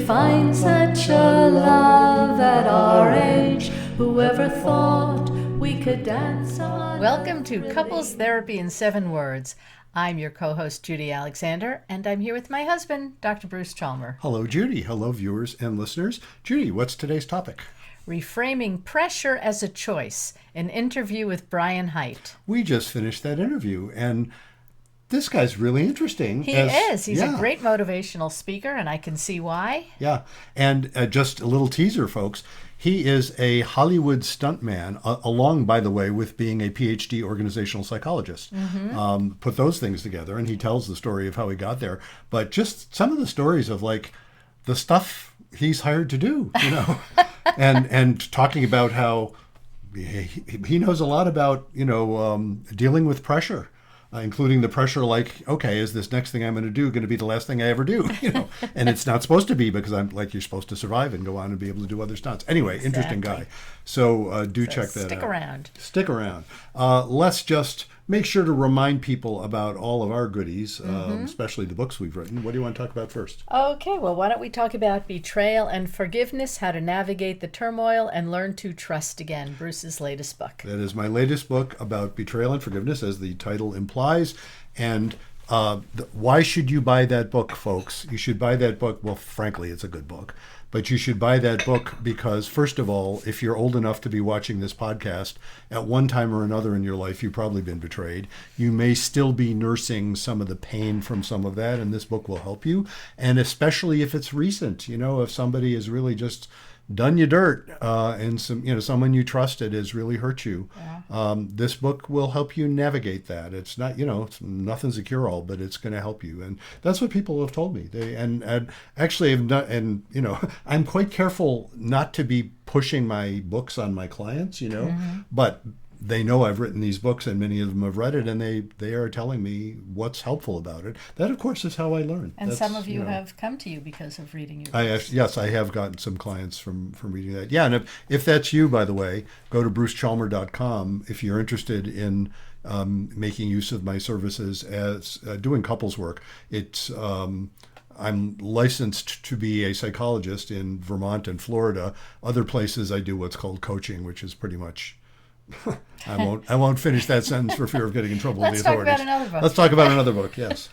find such a love at our age. Whoever thought we could dance on. Welcome to Couples Therapy in 7 Words. I'm your co-host, Judy Alexander, and I'm here with my husband, Dr. Bruce Chalmer. Hello, Judy. Hello, viewers and listeners. Judy, what's today's topic? Reframing Pressure as a Choice, an interview with Brian Hite. We just finished that interview, and this guy's really interesting. He is. He's a great motivational speaker, and I can see why. Yeah, and just a little teaser, folks. He is a Hollywood stuntman, along, by the way, with being a Ph.D. organizational psychologist. Put those things together, and he tells the story of how he got there. But just some of the stories of, like, the stuff he's hired to do, you know, and talking about how he knows a lot about, dealing with pressure. Including the pressure, like, okay, is this next thing I'm going to do going to be the last thing I ever do? And it's not supposed to be, because you're supposed to survive and go on and be able to do other stunts. Anyway, exactly. Interesting guy. So check that out. Stick around. Let's just make sure to remind people about all of our goodies, especially the books we've written. What do you want to talk about first? Okay, well, why don't we talk about betrayal and forgiveness, how to navigate the turmoil and learn to trust again, Bruce's latest book. That is my latest book about betrayal and forgiveness, as the title implies. And why should you buy that book, folks? You should buy that book. Well, frankly, it's a good book. But you should buy that book because, first of all, if you're old enough to be watching this podcast, at one time or another in your life, you've probably been betrayed. You may still be nursing some of the pain from some of that, and this book will help you. And especially if it's recent, if somebody has really just done you dirt, and someone you trusted has really hurt you. Yeah. This book will help you navigate that. It's not, it's nothing's a cure-all, but it's going to help you. And that's what people have told me. And actually have not, and I'm quite careful not to be pushing my books on my clients, but they know I've written these books, and many of them have read it, and they are telling me what's helpful about it. That, of course, is how I learn. And some of you have come to you because of reading your books. Yes, I have gotten some clients from reading that. Yeah, and if that's you, by the way, go to brucechalmer.com if you're interested in making use of my services as doing couples work. It's I'm licensed to be a psychologist in Vermont and Florida. Other places I do what's called coaching, which is pretty much... I won't finish that sentence for fear of getting in trouble with the authorities. Let's talk about another book. Let's talk about another book, yes.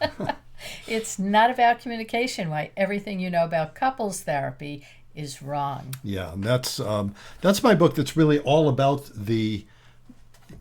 It's not about communication. Why everything you know about couples therapy is wrong. Yeah, and that's my book. That's really all about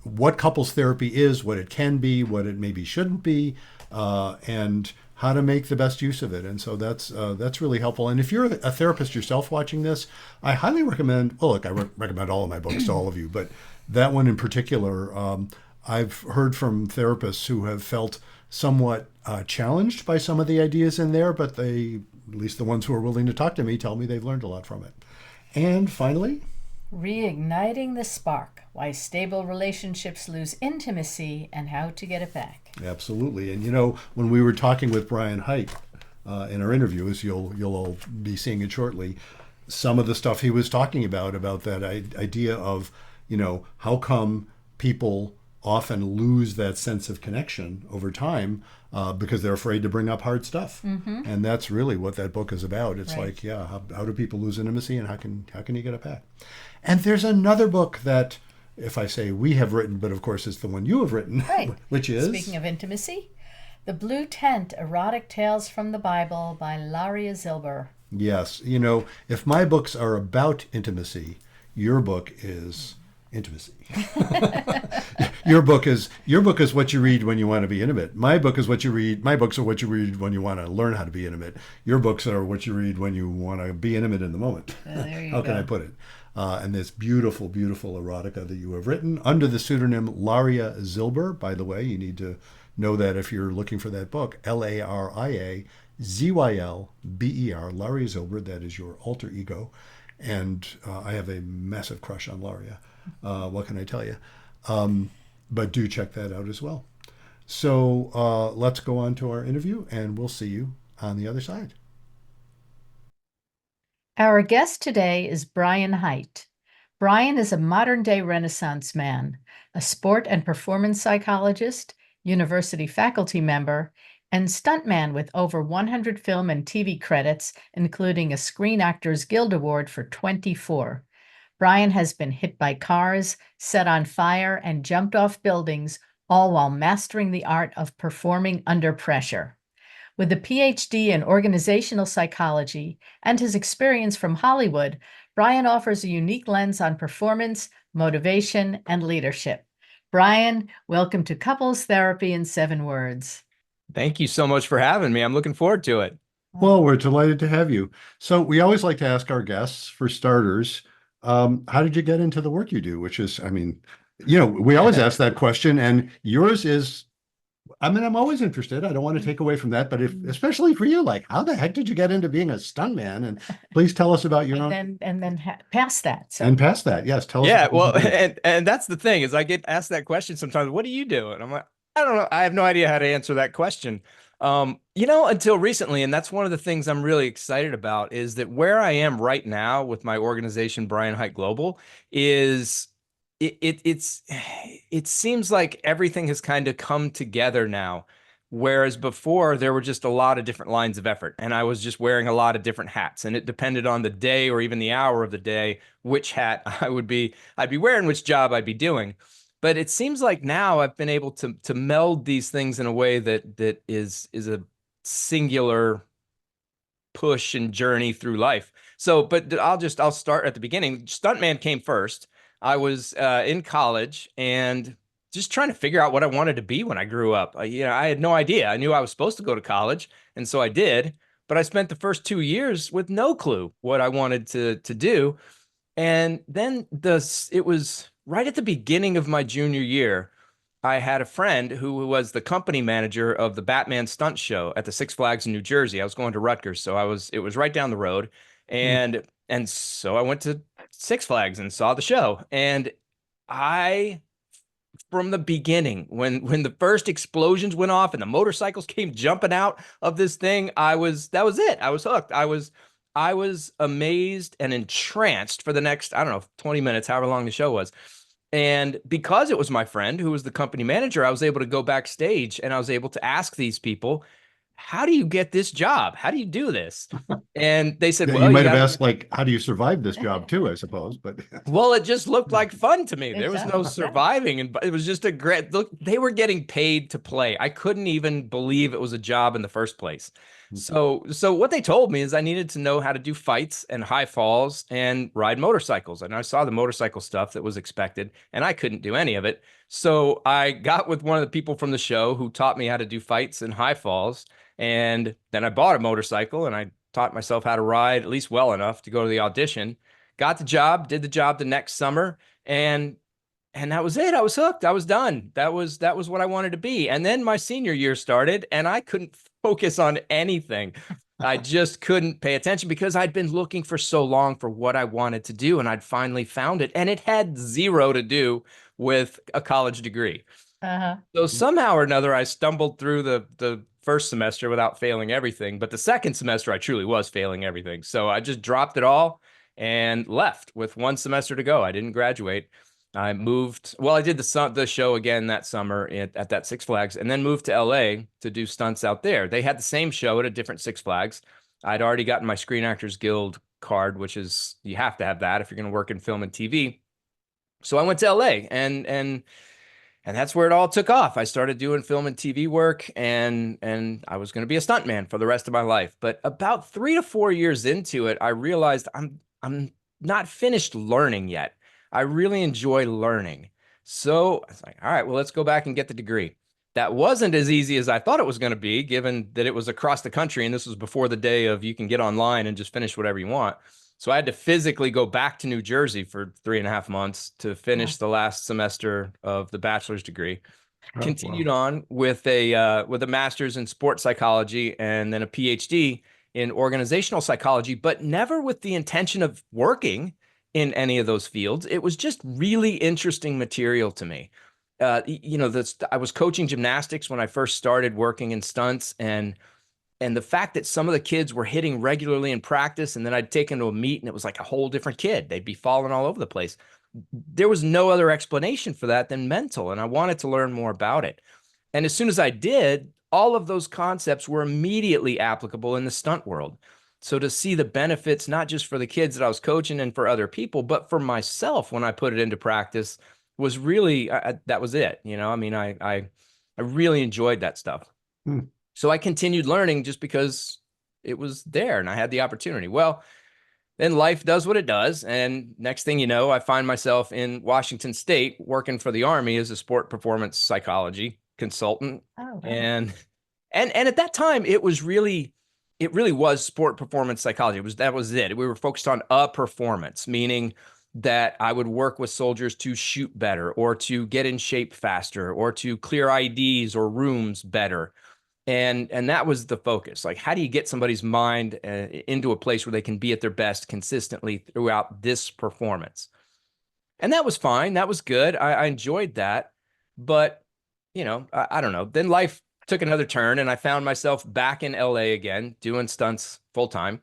what couples therapy is, what it can be, what it maybe shouldn't be, and how to make the best use of it. And so that's really helpful. And if you're a therapist yourself watching this, I highly recommend. Well, look, I recommend all of my books to all of you, but that one in particular, I've heard from therapists who have felt somewhat challenged by some of the ideas in there, but they, at least the ones who are willing to talk to me, tell me they've learned a lot from it. And finally, reigniting the spark: why stable relationships lose intimacy and how to get it back. Absolutely. And when we were talking with Brian Hite in our interview, as you'll all be seeing it shortly, some of the stuff he was talking about that idea of how come people often lose that sense of connection over time because they're afraid to bring up hard stuff. And that's really what that book is about. It's right. Like, how do people lose intimacy, and how can you get it back? And there's another book that, if I say we have written, but of course it's the one you have written, right. Which is... Speaking of intimacy, The Blue Tent, Erotic Tales from the Bible by Laria Zilber. Yes. If my books are about intimacy, your book is intimacy. Your book is what you read when you want to be intimate. My books are what you read when you want to learn how to be intimate. Your books are what you read when you want to be intimate in the moment. There you How go. can I put it? And this beautiful, beautiful erotica that you have written under the pseudonym Laria Zilber. By the way, you need to know that if you're looking for that book, Laria Zylber, Laria Zilber. That is your alter ego. And I have a massive crush on Laria. What can I tell you? But do check that out as well. So let's go on to our interview, and we'll see you on the other side. Our guest today is Brian Hite. Brian is a modern-day Renaissance man, a sport and performance psychologist, university faculty member, and stuntman with over 100 film and TV credits, including a Screen Actors Guild Award for 24. Brian has been hit by cars, set on fire, and jumped off buildings, all while mastering the art of performing under pressure. With a Ph.D. in organizational psychology and his experience from Hollywood, Brian offers a unique lens on performance, motivation, and leadership. Brian, welcome to Couples Therapy in 7 Words. Thank you so much for having me. I'm looking forward to it. Well, we're delighted to have you. So we always like to ask our guests, for starters, how did you get into the work you do? Which is, I mean, we always ask that question, and yours is, I mean, I'm always interested. I don't want to take away from that, but especially for you, like, how the heck did you get into being a stuntman? And please tell us about your own. Past that. So. And past that, yes, tell us. Yeah, well, and that's the thing is I get asked that question sometimes. What do you do? And I'm like, I don't know. I have no idea how to answer that question. Until recently, and that's one of the things I'm really excited about is that where I am right now with my organization, Brian Hite Global, is it seems like everything has kind of come together now. Whereas before there were just a lot of different lines of effort and I was just wearing a lot of different hats and it depended on the day or even the hour of the day, which hat I'd be wearing, which job I'd be doing. But it seems like now I've been able to meld these things in a way that is a singular push and journey through life. So, but I'll start at the beginning. Stuntman came first. I was in college and just trying to figure out what I wanted to be when I grew up. I had no idea. I knew I was supposed to go to college, and so I did. But I spent the first 2 years with no clue what I wanted to do. And then it was right at the beginning of my junior year. I had a friend who was the company manager of the Batman stunt show at the Six Flags in New Jersey. I was going to Rutgers, so it was right down the road. And so I went to Six Flags and saw the show. And from the beginning, when the first explosions went off and the motorcycles came jumping out of this thing, that was it. I was hooked. I was amazed and entranced for the next, I don't know, 20 minutes, however long the show was. And because it was my friend who was the company manager, I was able to go backstage and I was able to ask these people, how do you get this job? How do you do this? And they said, Yeah, well, you might have asked, like, how do you survive this job too, I suppose, but well, it just looked like fun to me. There was no surviving, and it was just a great look. They were getting paid to play. I couldn't even believe it was a job in the first place. So what they told me is I needed to know how to do fights and high falls and ride motorcycles. And I saw the motorcycle stuff that was expected, and I couldn't do any of it. So I got with one of the people from the show who taught me how to do fights and high falls. And then I bought a motorcycle and I taught myself how to ride at least well enough to go to the audition. Got the job, did the job the next summer, and that was it. I was hooked. I was done. That was what I wanted to be. And then my senior year started and I couldn't focus on anything. I just couldn't pay attention because I'd been looking for so long for what I wanted to do and I'd finally found it. And it had zero to do with a college degree. So somehow or another, I stumbled through the first semester without failing everything. But the second semester, I truly was failing everything. So I just dropped it all and left with 1 semester to go. I didn't graduate. I moved. Well, I did the show again that summer at that Six Flags and then moved to LA to do stunts out there. They had the same show at a different Six Flags. I'd already gotten my Screen Actors Guild card, which is you have to have that if you're going to work in film and TV. So I went to LA and that's where it all took off. I started doing film and TV work and I was going to be a stuntman for the rest of my life. But about 3 to 4 years into it, I realized I'm not finished learning yet. I really enjoy learning. So I was like, all right, well, let's go back and get the degree. That wasn't as easy as I thought it was going to be, given that it was across the country. And this was before the day of you can get online and just finish whatever you want. So I had to physically go back to New Jersey for 3.5 months to finish the last semester of the bachelor's degree. Continued on with a master's in sports psychology and then a PhD in organizational psychology, but never with the intention of working in any of those fields. It was just really interesting material to me. I was coaching gymnastics when I first started working in stunts, and the fact that some of the kids were hitting regularly in practice, and then I'd take them to a meet and it was like a whole different kid. They'd be falling all over the place. There was no other explanation for that than mental, and I wanted to learn more about it. And as soon as I did, all of those concepts were immediately applicable in the stunt world. So to see the benefits, not just for the kids that I was coaching and for other people, but for myself when I put it into practice, was really, that was it. I mean, I really enjoyed that stuff. Hmm. So I continued learning just because it was there and I had the opportunity. Well, then life does what it does. And next thing you know, I find myself in Washington State working for the Army as a sport performance psychology consultant. Oh, wow. And at that time, it really was sport performance psychology. That was it. We were focused on a performance, meaning that I would work with soldiers to shoot better or to get in shape faster or to clear IDs or rooms better. And that was the focus. Like, how do you get somebody's mind into a place where they can be at their best consistently throughout this performance? And that was fine. That was good. I enjoyed that. But, I don't know. Then life took another turn and I found myself back in LA again, doing stunts full time,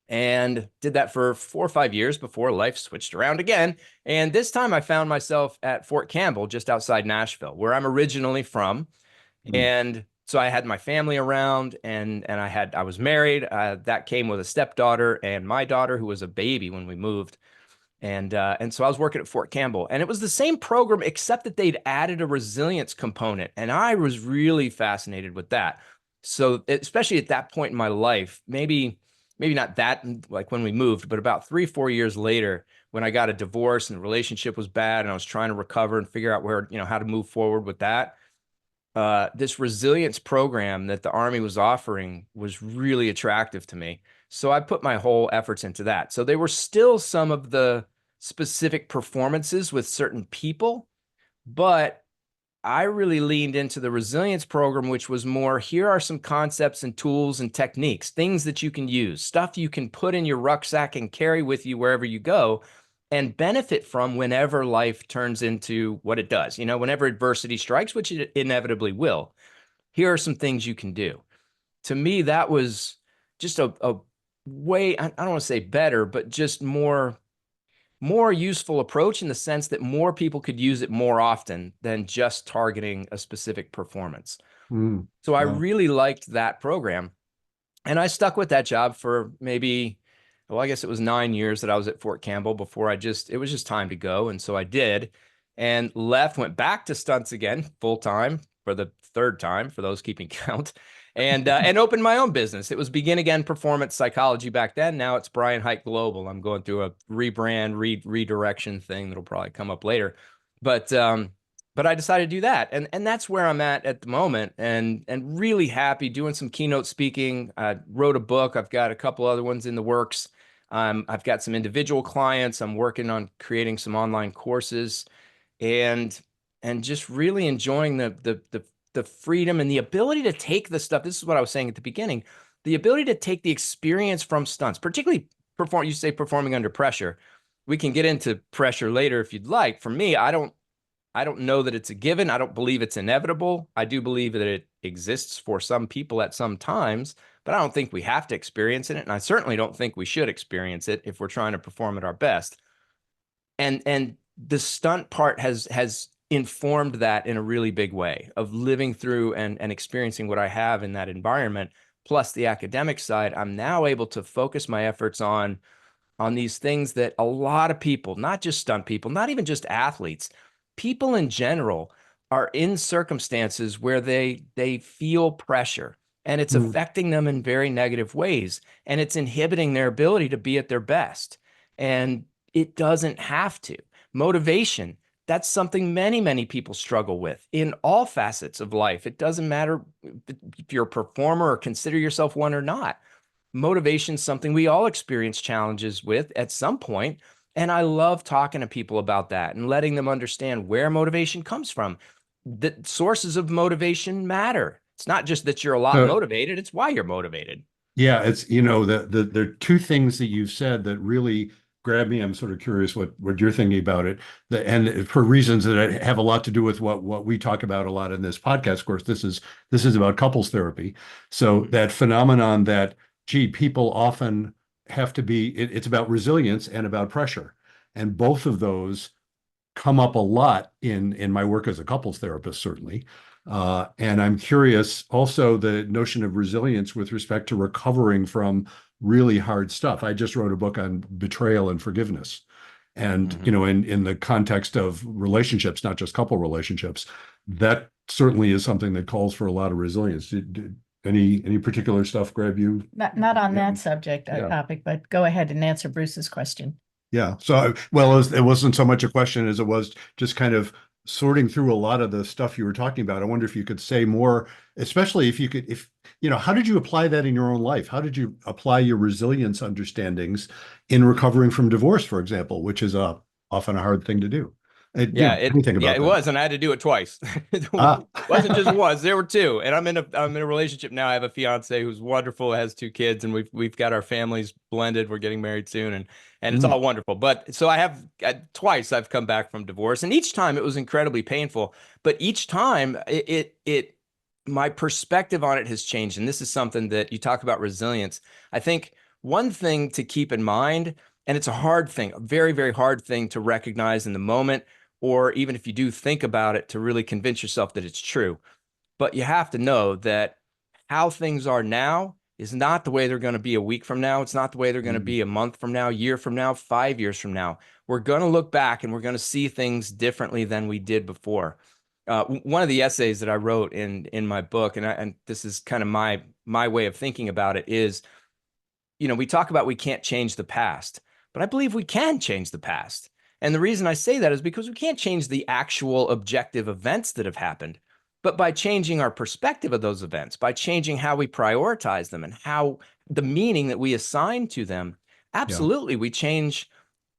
and did that for 4 or 5 years before life switched around again. And this time I found myself at Fort Campbell, just outside Nashville, where I'm originally from. And so I had my family around, and I was married. That came with a stepdaughter and my daughter, who was a baby when we moved. And so I was working at Fort Campbell, and it was the same program, except that they'd added a resilience component. And I was really fascinated with that. So especially at that point in my life, maybe not that like when we moved, but about 3, 4 years later, when I got a divorce and the relationship was bad and I was trying to recover and figure out where, how to move forward with that. This resilience program that the Army was offering was really attractive to me. So I put my whole efforts into that. So there were still some of the specific performances with certain people, but I really leaned into the resilience program, which was more, here are some concepts and tools and techniques, things that you can use, stuff you can put in your rucksack and carry with you wherever you go and benefit from whenever life turns into what it does. Whenever adversity strikes, which it inevitably will, here are some things you can do. To me, that was just a way, I don't want to say better, but just more useful approach in the sense that more people could use it more often than just targeting a specific performance. So I really liked that program. And I stuck with that job for maybe, well, I guess it was 9 years that I was at Fort Campbell before it was just time to go. And so I did, and went back to stunts again, full time for the third time, for those keeping count, and opened my own business. It was Begin Again Performance Psychology back then. Now it's Brian Hite Global. I'm going through a rebrand, redirection thing that'll probably come up later. But I decided to do that. And that's where I'm at the moment, and really happy doing some keynote speaking. I wrote a book. I've got a couple other ones in the works. I've got some individual clients. I'm working on creating some online courses, and just really enjoying the freedom and the ability to take the stuff. This is what I was saying at the beginning, the ability to take the experience from stunts, particularly you say performing under pressure. We can get into pressure later if you'd like. For me, I don't know that it's a given. I don't believe it's inevitable. I do believe that it exists for some people at some times, but I don't think we have to experience it. And I certainly don't think we should experience it if we're trying to perform at our best. And the stunt part has informed that in a really big way, of living through and experiencing what I have in that environment, plus the academic side. I'm now able to focus my efforts on these things that a lot of people, not just stunt people, not even just athletes, people in general, are in circumstances where they feel pressure, and it's affecting them in very negative ways, and it's inhibiting their ability to be at their best. And it doesn't have to. Motivation, that's something many, many people struggle with in all facets of life. It doesn't matter if you're a performer or consider yourself one or not. Motivation is something we all experience challenges with at some point. And I love talking to people about that and letting them understand where motivation comes from. The sources of motivation matter. It's not just that you're a lot motivated, it's why you're motivated. Yeah, it's, there are two things that you've said that really grab me. I'm sort of curious what you're thinking about it. And for reasons that have a lot to do with what we talk about a lot in this podcast. Of course, this is about couples therapy. So that phenomenon that, gee, people often have to be, it's about resilience and about pressure. And both of those come up a lot in my work as a couples therapist, certainly. And I'm curious also the notion of resilience with respect to recovering from really hard stuff. I just wrote a book on betrayal and forgiveness. And, Mhm. in the context of relationships, not just couple relationships, that certainly is something that calls for a lot of resilience. Any particular stuff grab you? Not on Yeah. that subject Yeah. topic, but go ahead and answer Bruce's question. Yeah. So, well, it wasn't so much a question as it was just kind of sorting through a lot of the stuff you were talking about. I wonder if you could say more, especially if you could, how did you apply that in your own life? How did you apply your resilience understandings in recovering from divorce, for example, which is often a hard thing to do? Anything Yeah, about it that? was, and I had to do it twice. It Ah, wasn't just once, there were two. And I'm in a relationship now. I have a fiance who's wonderful, has two kids, and we've got our families blended. We're getting married soon, and it's mm, all wonderful. But so I have twice I've come back from divorce, and each time it was incredibly painful. But each time my perspective on it has changed. And this is something that you talk about resilience. I think one thing to keep in mind, and it's a hard thing, a very, very hard thing to recognize in the moment, or even if you do think about it, to really convince yourself that it's true. But you have to know that how things are now is not the way they're going to be a week from now. It's not the way they're going to mm, be a month from now, a year from now, 5 years from now. We're going to look back and we're going to see things differently than we did before. One of the essays that I wrote in my book, and this is kind of my way of thinking about it, is, we talk about we can't change the past, but I believe we can change the past. And the reason I say that is because we can't change the actual objective events that have happened. But by changing our perspective of those events, by changing how we prioritize them and how the meaning that we assign to them, yeah. absolutely, we change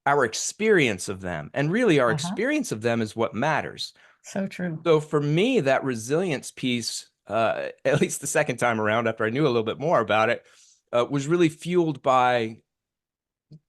our experience of them. And really, our Uh-huh. experience of them is what matters. So true. So for me, that resilience piece, at least the second time around, after I knew a little bit more about it, was really fueled by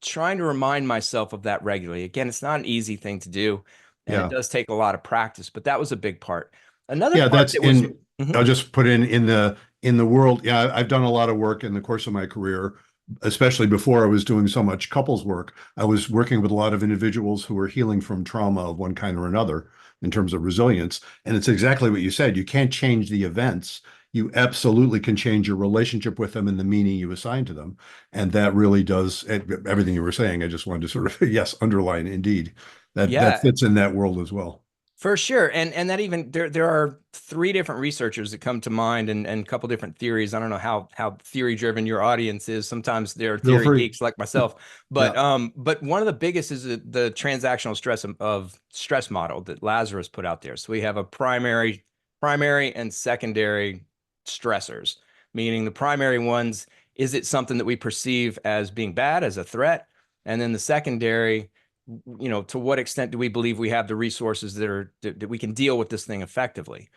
trying to remind myself of that regularly. Again, it's not an easy thing to do, and it Yeah. does take a lot of practice, but that was a big part. Another Yeah, part that's that was, in. Mhm. I'll just put in the world. Yeah, I've done a lot of work in the course of my career, especially before I was doing so much couples work. I was working with a lot of individuals who were healing from trauma of one kind or another in terms of resilience. And it's exactly what you said. You can't change the events. You absolutely can change your relationship with them and the meaning you assign to them. And that really does everything you were saying. I just wanted to sort of, yes, underline indeed that Yeah, fits in that world as well. for sure. And that even there are three different researchers that come to mind, and a couple different theories. I don't know how theory driven your audience is. Sometimes they're Feel theory free. geeks like myself. Yeah. But one of the biggest is the transactional stress of stress model that Lazarus put out there. So we have a primary and secondary stressors, meaning the primary ones, is it something that we perceive as being bad, as a threat? And then the secondary, to what extent do we believe we have the resources that we can deal with this thing effectively?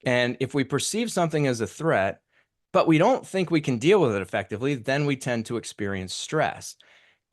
And if we perceive something as a threat, but we don't think we can deal with it effectively, then we tend to experience stress.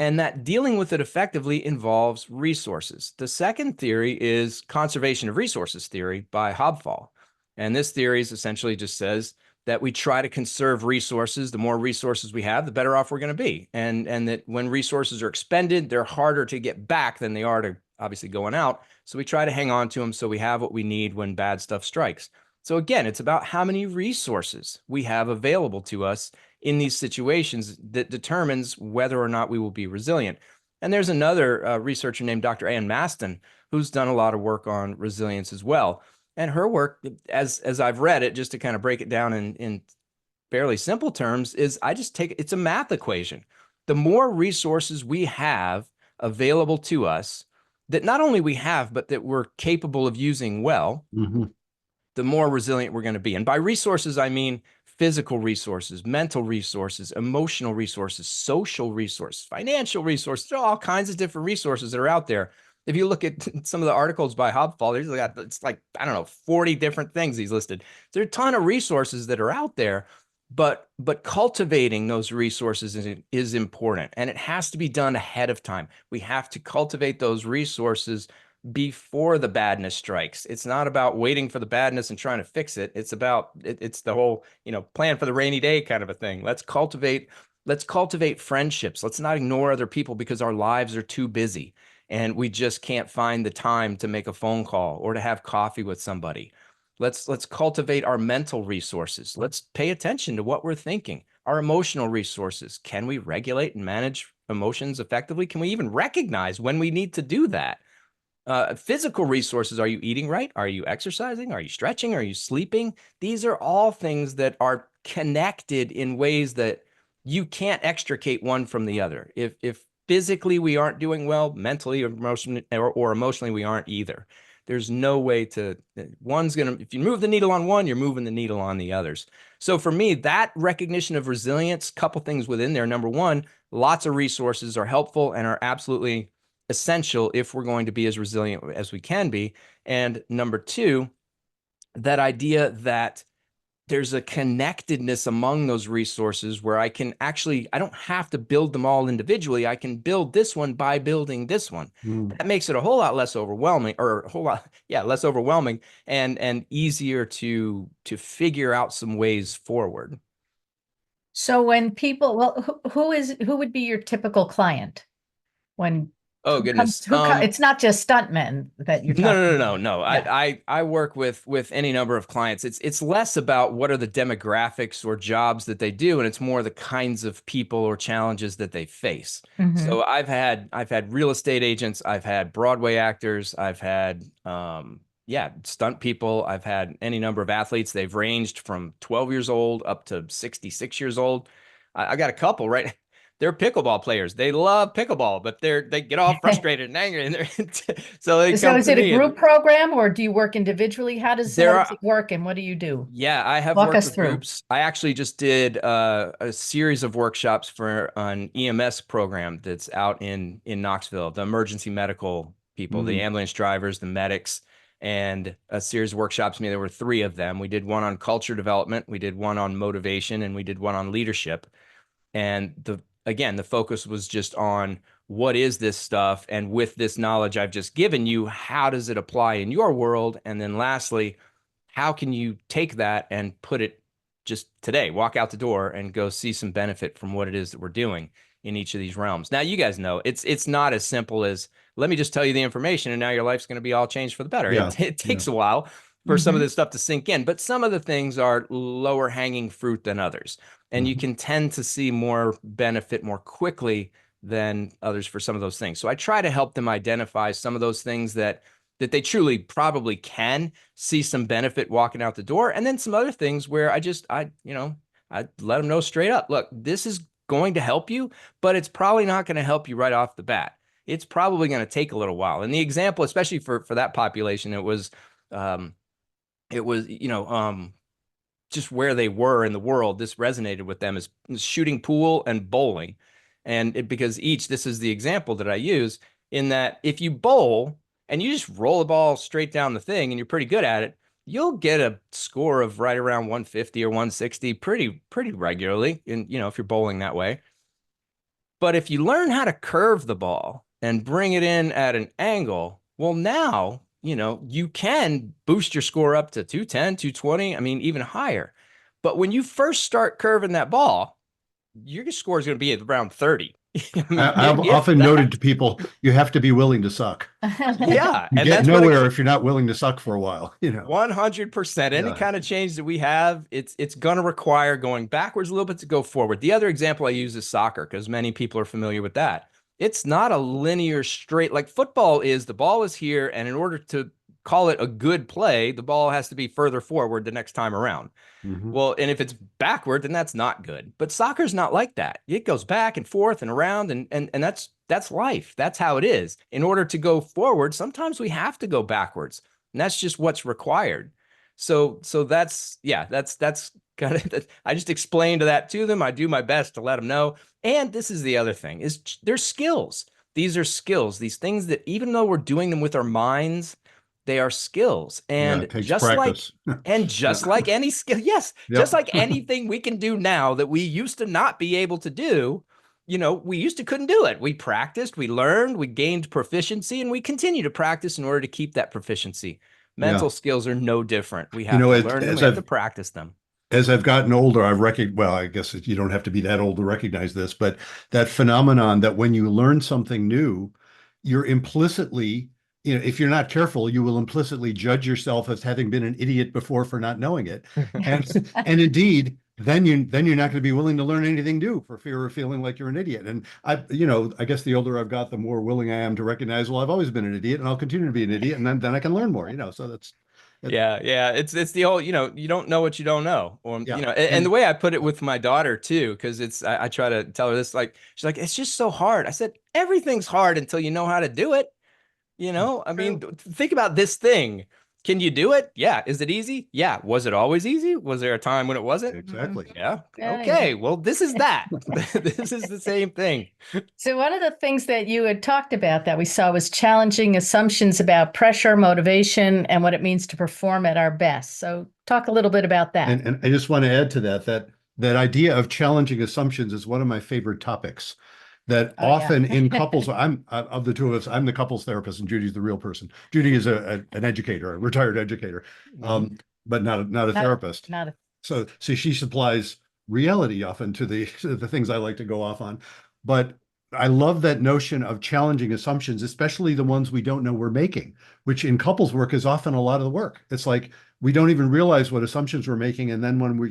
And that dealing with it effectively involves resources. The second theory is conservation of resources theory by Hobfall. And this theory is essentially just says that we try to conserve resources. The more resources we have, the better off we're going to be. And that when resources are expended, they're harder to get back than they are to obviously going out. So we try to hang on to them so we have what we need when bad stuff strikes. So again, it's about how many resources we have available to us in these situations that determines whether or not we will be resilient. And there's another researcher named Dr. Ann Maston who's done a lot of work on resilience as well. And her work, as I've read it, just to kind of break it down in fairly simple terms, is I just take it's a math equation. The more resources we have available to us, that not only we have, but that we're capable of using well, Mhm. the more resilient we're going to be. And by resources, I mean physical resources, mental resources, emotional resources, social resources, financial resources. There are all kinds of different resources that are out there. If you look at some of the articles by Hobfall, it's like, I don't know, 40 different things he's listed. There are a ton of resources that are out there, but cultivating those resources is important, and it has to be done ahead of time. We have to cultivate those resources before the badness strikes. It's not about waiting for the badness and trying to fix it. It's the whole, plan for the rainy day kind of a thing. Let's cultivate friendships. Let's not ignore other people because our lives are too busy and we just can't find the time to make a phone call or to have coffee with somebody. Let's cultivate our mental resources. Let's pay attention to what we're thinking. Our emotional resources. Can we regulate and manage emotions effectively? Can we even recognize when we need to do that? Physical resources. Are you eating right? Are you exercising? Are you stretching? Are you sleeping? These are all things that are connected in ways that you can't extricate one from the other. If physically we aren't doing well, mentally or emotionally we aren't either. There's no way to, one's going to, if you move the needle on one, you're moving the needle on the others. So for me, that recognition of resilience, couple things within there. Number one, lots of resources are helpful and are absolutely essential if we're going to be as resilient as we can be. And number two, that idea that there's a connectedness among those resources where I don't have to build them all individually. I can build this one by building this one. That makes it a whole lot less overwhelming, or a whole lot, less overwhelming and easier to figure out some ways forward. So when people, well, who would be your typical client? When Oh goodness. it's not just stuntmen that you're talking about. No. Yeah. I work with any number of clients. It's less about what are the demographics or jobs that they do, and it's more the kinds of people or challenges that they face. So I've had real estate agents, I've had Broadway actors, I've had stunt people, I've had any number of athletes. They've ranged from 12 years old up to 66 years old. I got a couple, right? They're pickleball players. They love pickleball, but they get all frustrated and angry, and so they come is to it me. A group program, or do you work individually? How does it work, and what do you do? Yeah, I have Walk worked us with through. groups. I actually just did a series of workshops for an EMS program that's out in Knoxville, the emergency medical people, the ambulance drivers, the medics, and a series of workshops. There were 3 of them. We did one on culture development, we did one on motivation, and we did one on leadership. And the focus was just on what is this stuff? And with this knowledge I've just given you, how does it apply in your world? And then lastly, how can you take that and put it just today, walk out the door and go see some benefit from what it is that we're doing in each of these realms? Now, you guys know it's not as simple as, let me just tell you the information and now your life's going to be all changed for the better. Yeah. It takes a while for some of this stuff to sink in, but some of the things are lower hanging fruit than others. And you can tend to see more benefit more quickly than others for some of those things. So I try to help them identify some of those things that they truly probably can see some benefit walking out the door. And then some other things where I let them know straight up, look, this is going to help you, but it's probably not going to help you right off the bat. It's probably going to take a little while. And the example, especially for that population, it was just where they were in the world. This resonated with them as shooting pool and bowling. And because this is the example that I use, in that if you bowl and you just roll the ball straight down the thing and you're pretty good at it, you'll get a score of right around 150 or 160 pretty regularly, if you're bowling that way. But if you learn how to curve the ball and bring it in at an angle, well, now you can boost your score up to 210, 220, even higher. But when you first start curving that ball, your score is going to be at around 30. I've often noted to people, you have to be willing to suck. Yeah. You get nowhere if you're not willing to suck for a while. 100%. Any kind of change that we have, it's going to require going backwards a little bit to go forward. The other example I use is soccer, because many people are familiar with that. It's not a linear straight, like football is. The ball is here, and in order to call it a good play, the ball has to be further forward the next time around. Well, and if it's backward, then that's not good. But soccer's not like that. It goes back and forth and around, and that's life. That's how it is. In order to go forward, sometimes we have to go backwards, and that's just what's required. So that's kind of, I just explained that to them. I do my best to let them know. And this is the other thing, is they're skills. These are skills, these things that even though we're doing them with our minds, they are skills. And just practice. like any skill, just like anything we can do now that we used to not be able to do, we used to couldn't do it. We practiced, we learned, we gained proficiency, and we continue to practice in order to keep that proficiency. Mental skills are no different. We have to learn them, we have to practice them. As I've gotten older, I guess you don't have to be that old to recognize this, but that phenomenon that when you learn something new, you're implicitly if you're not careful, you will implicitly judge yourself as having been an idiot before for not knowing it. And indeed, then you're not going to be willing to learn anything new for fear of feeling like you're an idiot. And I guess the older I've got, the more willing I am to recognize, well, I've always been an idiot and I'll continue to be an idiot. And then I can learn more, so Yeah. It's the old, you don't know what you don't know. Or, yeah. And the way I put it with my daughter too, because I try to tell her this, like, she's like, it's just so hard. I said, everything's hard until you know how to do it. I mean, think about this thing. Can you do it? Yeah. Is it easy? Yeah. Was it always easy? Was there a time when it wasn't? Exactly. Yeah. Okay. Well, this is that. This is the same thing. So one of the things that you had talked about that we saw was challenging assumptions about pressure, motivation, and what it means to perform at our best. So talk a little bit about that. And I just want to add to that idea of challenging assumptions is one of my favorite topics. That often in couples, I'm of the two of us, I'm the couples therapist and Judy's the real person. Judy is an educator, a retired educator, but not a therapist. So she supplies reality often to the things I like to go off on. But I love that notion of challenging assumptions, especially the ones we don't know we're making, which in couples work is often a lot of the work. It's like we don't even realize what assumptions we're making, and then when we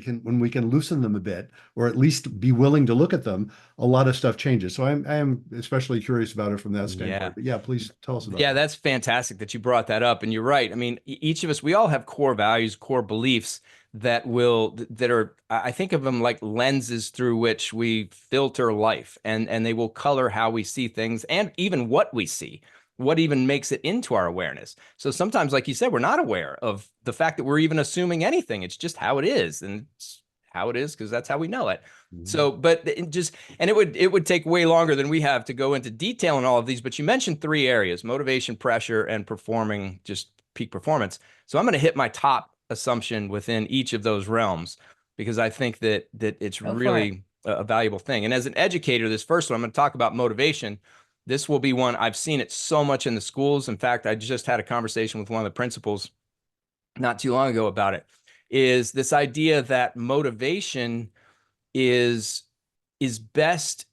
can loosen them a bit, or at least be willing to look at them, a lot of stuff changes. So I am especially curious about it from that standpoint. Yeah. But yeah, please tell us about Yeah, that. that's fantastic that you brought that up. And you're right. I mean, each of us, we all have core values, core beliefs that are, I think of them like lenses through which we filter life, and they will color how we see things and even what we see, what even makes it into our awareness. So sometimes, like you said, we're not aware of the fact that we're even assuming anything. It's just how it is. And it's how it is because that's how we know it. So, but it would take way longer than we have to go into detail in all of these, but you mentioned 3 areas: motivation, pressure, and performing, just peak performance. So I'm going to hit my top assumption within each of those realms, because I think that it's really a valuable thing. And as an educator, this first one, I'm going to talk about motivation. This will be one, I've seen it so much in the schools. In fact, I just had a conversation with one of the principals not too long ago about it, is this idea that motivation is best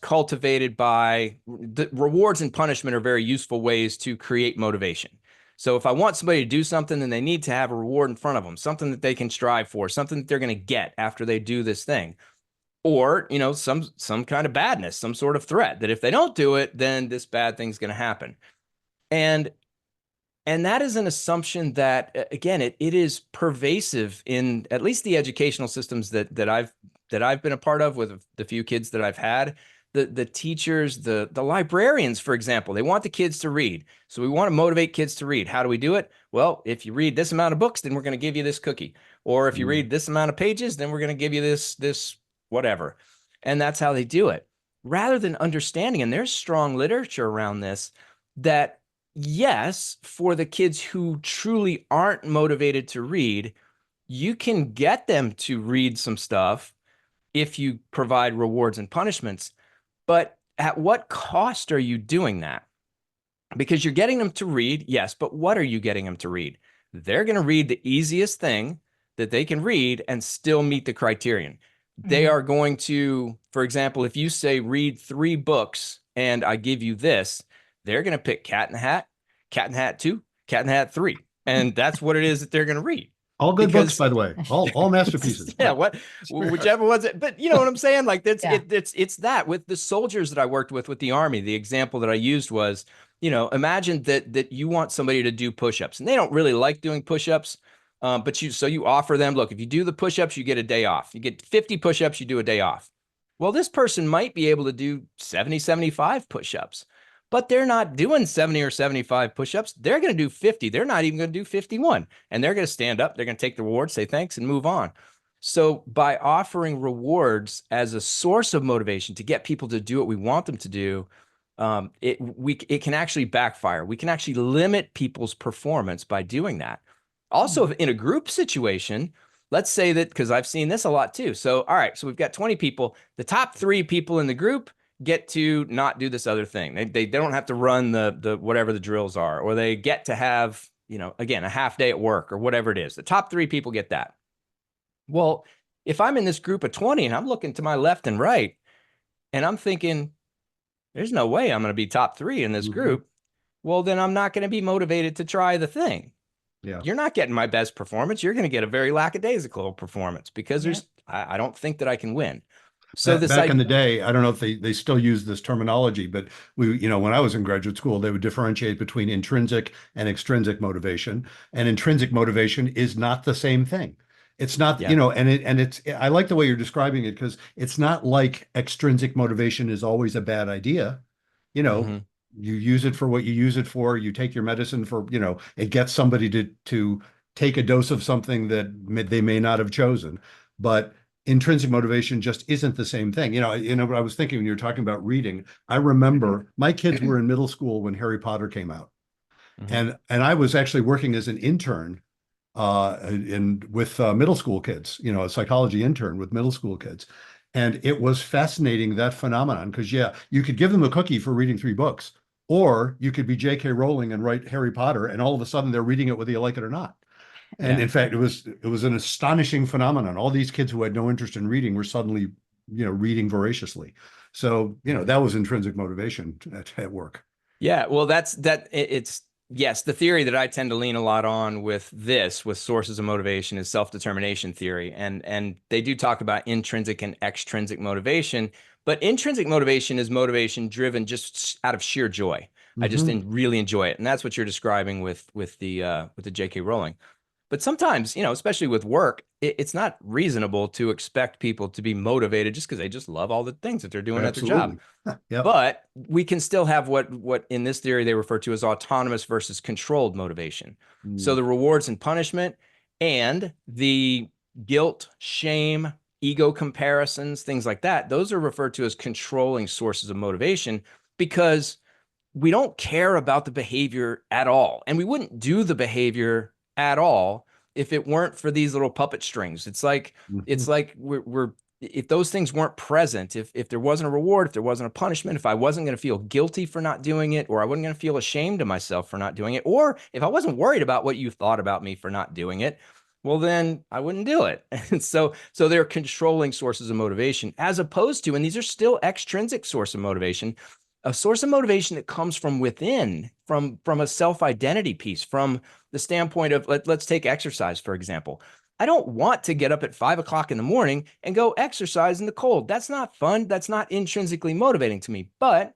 cultivated by the rewards and punishment are very useful ways to create motivation. So if I want somebody to do something, then they need to have a reward in front of them, something that they can strive for, something that they're going to get after they do this thing. Or, some kind of badness, some sort of threat that if they don't do it, then this bad thing's going to happen. And that is an assumption that, again, it is pervasive in at least the educational systems that I've been a part of with the few kids that I've had. The teachers, the librarians, for example, they want the kids to read. So we want to motivate kids to read. How do we do it? Well, if you read this amount of books, then we're going to give you this cookie. Or if you read this amount of pages, then we're going to give you this whatever. And that's how they do it. Rather than understanding, and there's strong literature around this, that yes, for the kids who truly aren't motivated to read, you can get them to read some stuff if you provide rewards and punishments. But at what cost are you doing that? Because you're getting them to read, yes, but what are you getting them to read? They're going to read the easiest thing that they can read and still meet the criterion. They are going to, for example, if you say read 3 books and I give you this, they're going to pick Cat in the Hat, Cat in the Hat 2, Cat in the Hat 3. And that's what it is that they're going to read. All good books, by the way, all masterpieces. Yeah, whichever was it. But you know what I'm saying? Like it's that with the soldiers that I worked with the Army. The example that I used was, imagine that you want somebody to do push-ups, and they don't really like doing push-ups. But you offer them, look, if you do the push-ups, you get a day off. You get 50 push-ups, you do a day off. Well, this person might be able to do 70, 75 push-ups, but they're not doing 70 or 75 push-ups. They're going to do 50. They're not even going to do 51. And they're going to stand up. They're going to take the reward, say thanks, and move on. So by offering rewards as a source of motivation to get people to do what we want them to do, it can actually backfire. We can actually limit people's performance by doing that. Also, in a group situation, let's say that, because I've seen this a lot too. So, all right, so we've got 20 people. The top 3 people in the group get to not do this other thing. They don't have to run the whatever the drills are, or they get to have, again, a half day at work or whatever it is. The top 3 people get that. Well, if I'm in this group of 20 and I'm looking to my left and right, and I'm thinking, there's no way I'm going to be top 3 in this group. well, then I'm not going to be motivated to try the thing. Yeah. You're not getting my best performance. You're going to get a very lackadaisical performance because I don't think that I can win. So this Back in the day, I don't know if they still use this terminology, but when I was in graduate school, they would differentiate between intrinsic and extrinsic motivation. And intrinsic motivation is not the same thing. It's not, Yeah. I like the way you're describing it because it's not like extrinsic motivation is always a bad idea. You know, Mm-hmm. you use it for what you use it for. You take your medicine for, it gets somebody to take a dose of something that they may not have chosen. But intrinsic motivation just isn't the same thing. What I was thinking when you were talking about reading, I remember my kids were in middle school when Harry Potter came out. Mm-hmm. And I was actually working as an intern with middle school kids, a psychology intern with middle school kids. And it was fascinating, that phenomenon, because you could give them a cookie for reading 3 books, or you could be J.K. Rowling and write Harry Potter, and all of a sudden they're reading it whether you like it or not. And Yeah. in fact, it was an astonishing phenomenon. All these kids who had no interest in reading were suddenly, reading voraciously. So, that was intrinsic motivation at work. Yeah, well, it's yes, the theory that I tend to lean a lot on with sources of motivation is self-determination theory. And they do talk about intrinsic and extrinsic motivation, but intrinsic motivation is motivation driven just out of sheer joy. I just Mm-hmm. really enjoy it. And that's what you're describing with the J.K. Rowling. But sometimes, especially with work, it's not reasonable to expect people to be motivated just because they just love all the things that they're doing at their job. Absolutely. Yep. But we can still have what in this theory they refer to as autonomous versus controlled motivation. So Mm. the rewards and punishment and the guilt, shame, ego comparisons, things like that, those are referred to as controlling sources of motivation because we don't care about the behavior at all. And we wouldn't do the behavior at all if it weren't for these little puppet strings. It's like we're if those things weren't present, if there wasn't a reward, if there wasn't a punishment, if I wasn't going to feel guilty for not doing it, or I wasn't going to feel ashamed of myself for not doing it, or if I wasn't worried about what you thought about me for not doing it, well, then I wouldn't do it. And so they're controlling sources of motivation as opposed to, and these are still extrinsic source of motivation, a source of motivation that comes from within, from a self-identity piece, from the standpoint of let's take exercise, for example. I don't want to get up at 5 o'clock in the morning and go exercise in the cold. That's not fun. That's not intrinsically motivating to me, but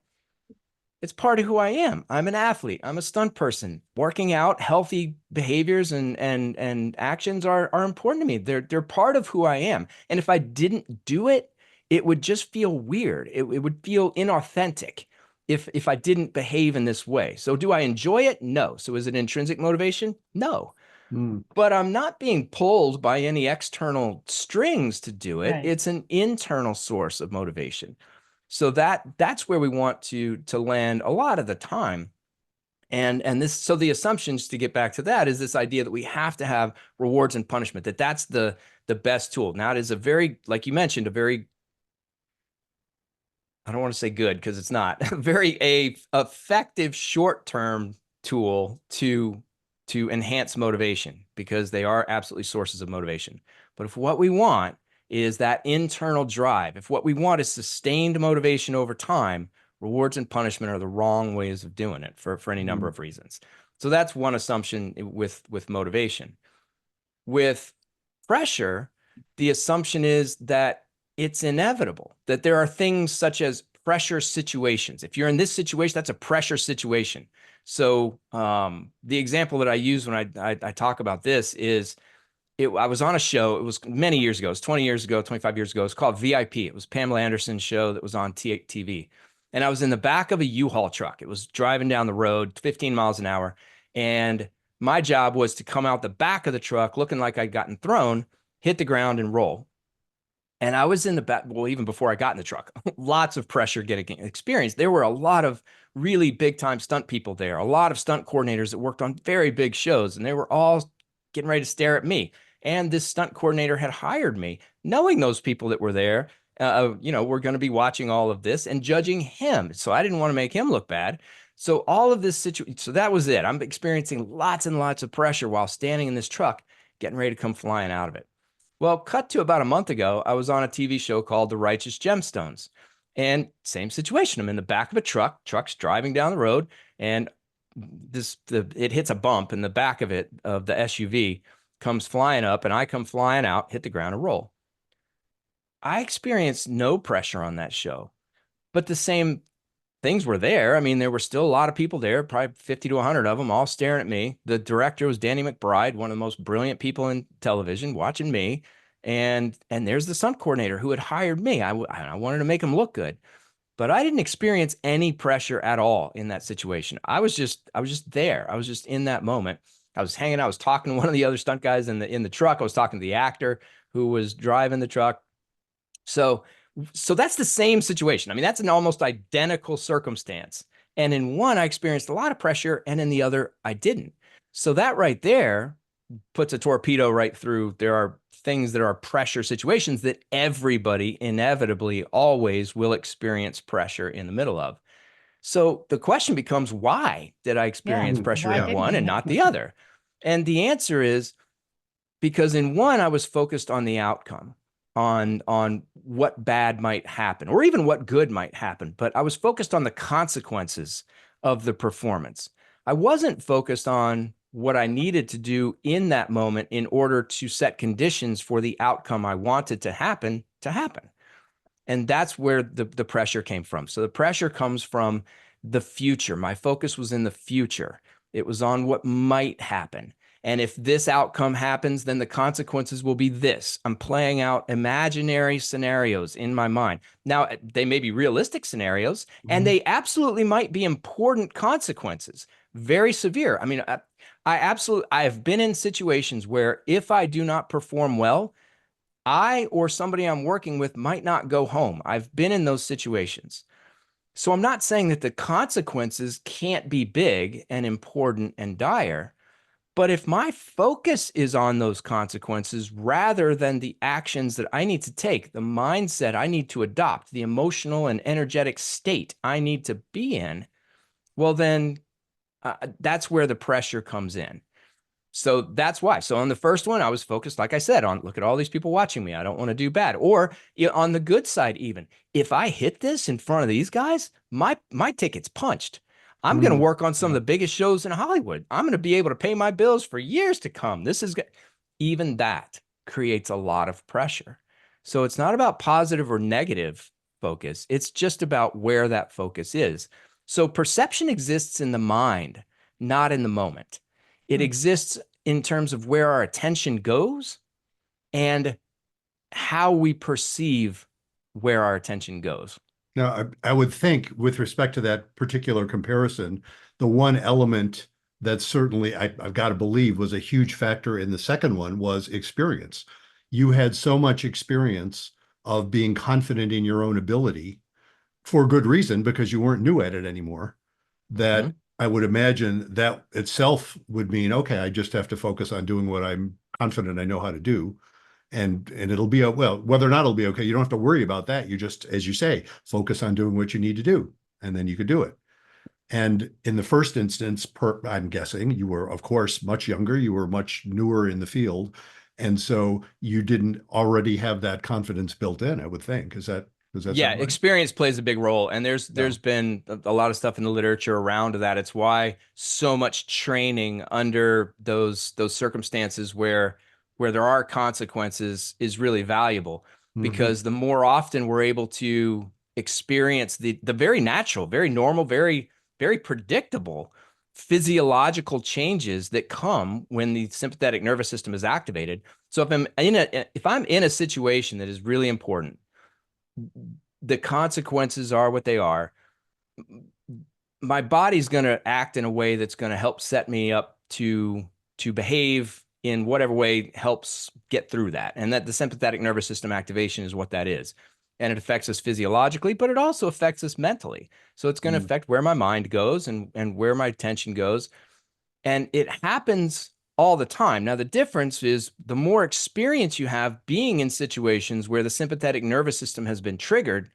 it's part of who I am. I'm an athlete. I'm a stunt person. Working out, healthy behaviors and actions are important to me. They're part of who I am. And if I didn't do it, it would just feel weird. It would feel inauthentic if I didn't behave in this way. So do I enjoy it? No. So is it intrinsic motivation? No. Mm. But I'm not being pulled by any external strings to do it. Right. It's an internal source of motivation. So that's where we want to land a lot of the time. And so the assumptions, to get back to that, is this idea that we have to have rewards and punishment, that's the best tool. Now, it is a very, like you mentioned, a very, I don't want to say good because it's not, very effective short-term tool to enhance motivation, because they are absolutely sources of motivation. But if what we want is that internal drive, if what we want is sustained motivation over time, rewards and punishment are the wrong ways of doing it for any number of reasons. So that's one assumption with motivation. With pressure, the assumption is that it's inevitable, that there are things such as pressure situations. If you're in this situation, that's a pressure situation. So the example that I use when I talk about this is, I was on a show. It was many years ago. It was 20 years ago, 25 years ago. It's called VIP. It was Pamela Anderson's show that was on TV. And I was in the back of a U-Haul truck. It was driving down the road 15 miles an hour. And my job was to come out the back of the truck looking like I'd gotten thrown, hit the ground, and roll. And I was in the back, well, even before I got in the truck, lots of pressure getting experienced. There were a lot of really big time stunt people there, a lot of stunt coordinators that worked on very big shows, and they were all getting ready to stare at me. And this stunt coordinator had hired me, knowing those people that were there, were going to be watching all of this and judging him. So I didn't want to make him look bad. So all of this situation, so that was it. I'm experiencing lots and lots of pressure while standing in this truck, getting ready to come flying out of it. Well, cut to about a month ago, I was on a TV show called The Righteous Gemstones. And same situation. I'm in the back of a truck, truck's driving down the road, and it hits a bump, and the back of it, of the SUV, comes flying up, and I come flying out, hit the ground, and roll. I experienced no pressure on that show, but the same things were there. I mean, there were still a lot of people there, probably 50 to 100 of them, all staring at me. The director was Danny McBride, one of the most brilliant people in television, watching me. And there's the stunt coordinator who had hired me. I wanted to make him look good, but I didn't experience any pressure at all in that situation. I was just there. I was just in that moment. I was hanging out. I was talking to one of the other stunt guys in the truck. I was talking to the actor who was driving the truck. So that's the same situation. I mean, that's an almost identical circumstance. And in one, I experienced a lot of pressure, and in the other, I didn't. So that right there puts a torpedo right through. There are things that are pressure situations that everybody inevitably always will experience pressure in the middle of. So the question becomes, why did I experience pressure in one and not the other? And the answer is because in one, I was focused on the outcome, on what bad might happen, or even what good might happen, but I was focused on the consequences of the performance. I wasn't focused on what I needed to do in that moment in order to set conditions for the outcome I wanted to happen to happen. And that's where the pressure came from. So the pressure comes from the future. My focus was in the future. It was on what might happen. And if this outcome happens, then the consequences will be this. I'm playing out imaginary scenarios in my mind. Now, they may be realistic scenarios, and they absolutely might be important consequences, very severe. I mean, I have been in situations where if I do not perform well, I or somebody I'm working with might not go home. I've been in those situations. So I'm not saying that the consequences can't be big and important and dire, but if my focus is on those consequences rather than the actions that I need to take, the mindset I need to adopt, the emotional and energetic state I need to be in, well, then that's where the pressure comes in. So that's why. So on the first one, I was focused, like I said, on look at all these people watching me. I don't want to do bad. Or on the good side, even if I hit this in front of these guys, my ticket's punched. I'm going to work on some of the biggest shows in Hollywood. I'm going to be able to pay my bills for years to come. Even that creates a lot of pressure. So it's not about positive or negative focus. It's just about where that focus is. So perception exists in the mind, not in the moment. It exists in terms of where our attention goes and how we perceive where our attention goes. Now, I would think with respect to that particular comparison, the one element that certainly I've got to believe was a huge factor in the second one was experience. You had so much experience of being confident in your own ability for good reason because you weren't new at it anymore, that I would imagine that itself would mean, okay, I just have to focus on doing what I'm confident I know how to do. And it'll be, well, whether or not it'll be okay, you don't have to worry about that. You just, as you say, focus on doing what you need to do, and then you could do it. And in the first instance, I'm guessing you were, of course, much younger. You were much newer in the field. And so you didn't already have that confidence built in, I would think. Does that Yeah, right? experience plays a big role. And there's been a lot of stuff in the literature around that. It's why so much training under those circumstances where there are consequences is really valuable, because the more often we're able to experience the very natural, very normal, very, very predictable physiological changes that come when the sympathetic nervous system is activated. So if I'm in a situation that is really important, the consequences are what they are, my body's going to act in a way that's going to help set me up to behave in whatever way helps get through that. And that the sympathetic nervous system activation is what that is. And it affects us physiologically, but it also affects us mentally. So it's going to affect where my mind goes and where my attention goes. And it happens all the time. Now, the difference is the more experience you have being in situations where the sympathetic nervous system has been triggered,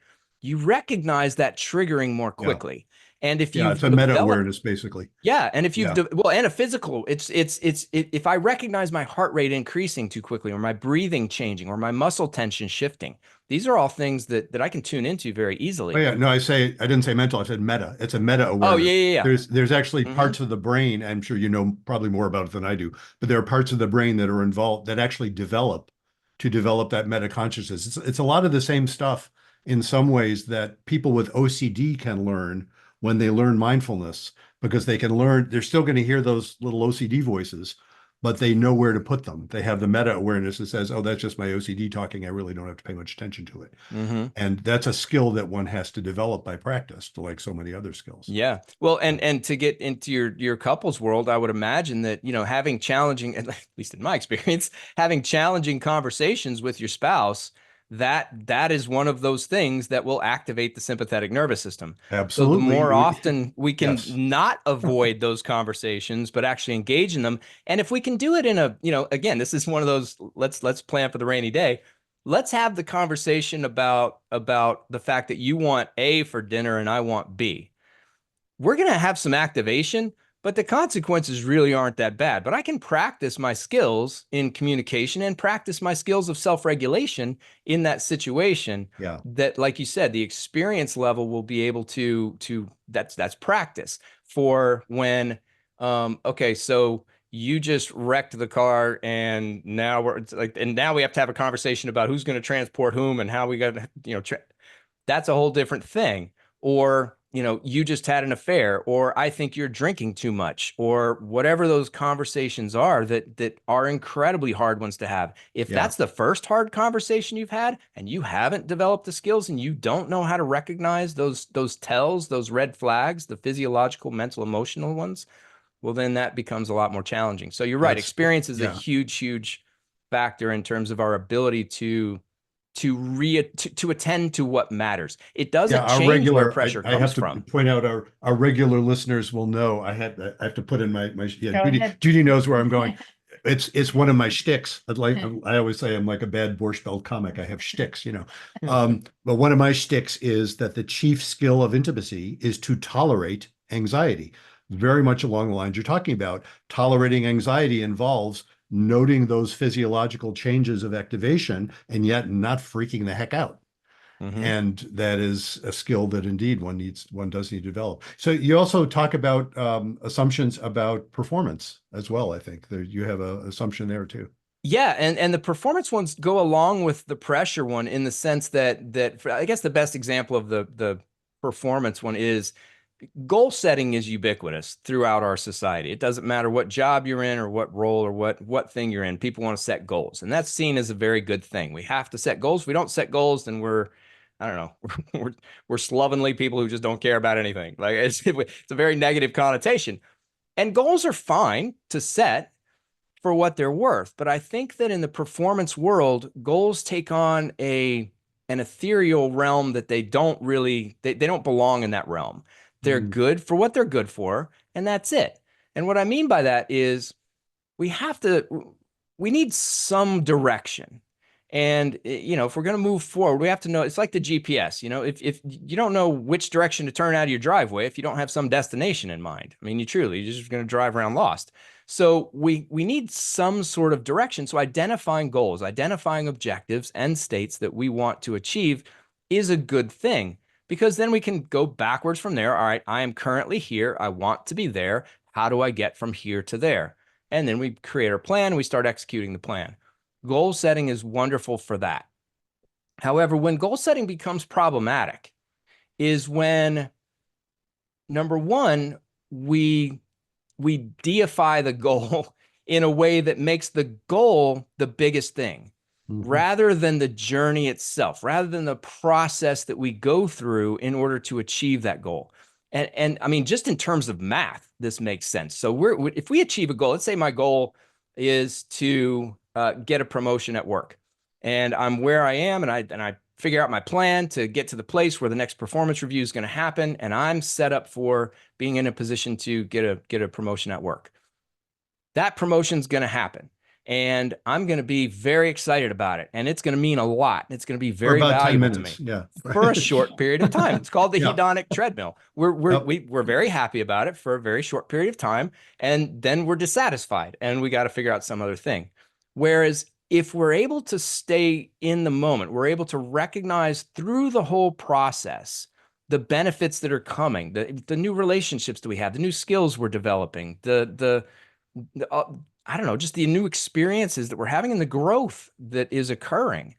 you recognize that triggering more quickly. And if Yeah, you've it's a meta developed, awareness basically. yeah, and if you've Yeah. well, and a physical, if I recognize my heart rate increasing too quickly, or my breathing changing, or my muscle tension shifting, these are all things that I can tune into very Oh easily. yeah, no, I didn't say mental, I said meta. It's a meta Oh yeah, awareness. yeah, yeah. There's actually Mm-hmm. parts of the brain, I'm sure you know probably more about it than I do, but there are parts of the brain that are involved that actually develop that meta consciousness. It's a lot of the same stuff in some ways that people with OCD can learn when they learn mindfulness, because they can learn, they're still going to hear those little OCD voices, but they know where to put them. They have the meta awareness that says, oh, that's just my OCD talking. I really don't have to pay much attention to it. Mm-hmm. And that's a skill that one has to develop by practice, like so many other skills. Yeah. Well, and to get into your couples world, I would imagine that, having challenging, at least in my experience, having challenging conversations with your spouse, that is one of those things that will activate the sympathetic nervous system. So the Absolutely. more often we can Yes. not avoid those conversations, but actually engage in them. And if we can do it in a, again, this is one of those, let's plan for the rainy day. Let's have the conversation about the fact that you want A for dinner and I want B. We're going to have some activation, but the consequences really aren't that bad. But I can practice my skills in communication and practice my skills of self-regulation in that situation. Yeah. That, like you said, the experience level will be able to that's practice for when, okay, so you just wrecked the car and now now we have to have a conversation about who's going to transport whom and how we got to, that's a whole different thing. Or, you just had an affair, or I think you're drinking too much, or whatever those conversations are that are incredibly hard ones to have. If Yeah. that's the first hard conversation you've had and you haven't developed the skills and you don't know how to recognize those tells, those red flags, the physiological, mental, emotional ones, well, then that becomes a lot more challenging. So you're right. Experience is a Yeah. huge factor in terms of our ability to attend to what matters. It doesn't Our change where regular, pressure I comes have to from. point out our regular listeners will know I have to put in my yeah, Go ahead. Judy knows where I'm going. It's one of my shticks. I always say I'm like a bad Borscht Belt comic. I have shticks, but one of my shticks is that the chief skill of intimacy is to tolerate anxiety. Very much along the lines you're talking about. Tolerating anxiety involves noting those physiological changes of activation and yet not freaking the heck out. Mm-hmm. And that is a skill that indeed one does need to develop. So you also talk about assumptions about performance as well. I think there you have an assumption there too. Yeah, and the performance ones go along with the pressure one in the sense that I guess the best example of the performance one is goal setting is ubiquitous throughout our society. It doesn't matter what job you're in or what role or what thing you're in. People want to set goals, and that's seen as a very good thing. We have to set goals. If we don't set goals, then I don't know, we're slovenly people who just don't care about anything. Like it's a very negative connotation. And goals are fine to set for what they're worth, but I think that in the performance world, goals take on an ethereal realm that they don't really they don't belong in that realm. They're good for what they're good for, and that's it. And what I mean by that is we need some direction. And if we're going to move forward, we have to know. It's like the GPS. If you don't know which direction to turn out of your driveway, if you don't have some destination in mind, I mean, you're just going to drive around lost. So we need some sort of direction. So identifying goals, identifying objectives and states that we want to achieve is a good thing, because then we can go backwards from there. All right, I am currently here. I want to be there. How do I get from here to there? And then we create our plan and we start executing the plan. Goal setting is wonderful for that. However, when goal setting becomes problematic is when, number one, we deify the goal in a way that makes the goal the biggest thing, rather than the journey itself, rather than the process that we go through in order to achieve that goal. And I mean, just in terms of math, this makes sense. So if we achieve a goal, let's say my goal is to get a promotion at work, and I'm where I am, and I figure out my plan to get to the place where the next performance review is going to happen, and I'm set up for being in a position to get a promotion at work. That promotion's going to happen. and I'm going to be very excited about it. And it's going to mean a lot. It's going to be For very about 10 valuable to minutes. me Yeah. for a short period of time. It's called the Yeah. hedonic treadmill. Yep. We're very happy about it for a very short period of time. And then we're dissatisfied and we got to figure out some other thing. Whereas if we're able to stay in the moment, we're able to recognize through the whole process the benefits that are coming, the new relationships that we have, the new skills we're developing, I don't know, just the new experiences that we're having and the growth that is occurring.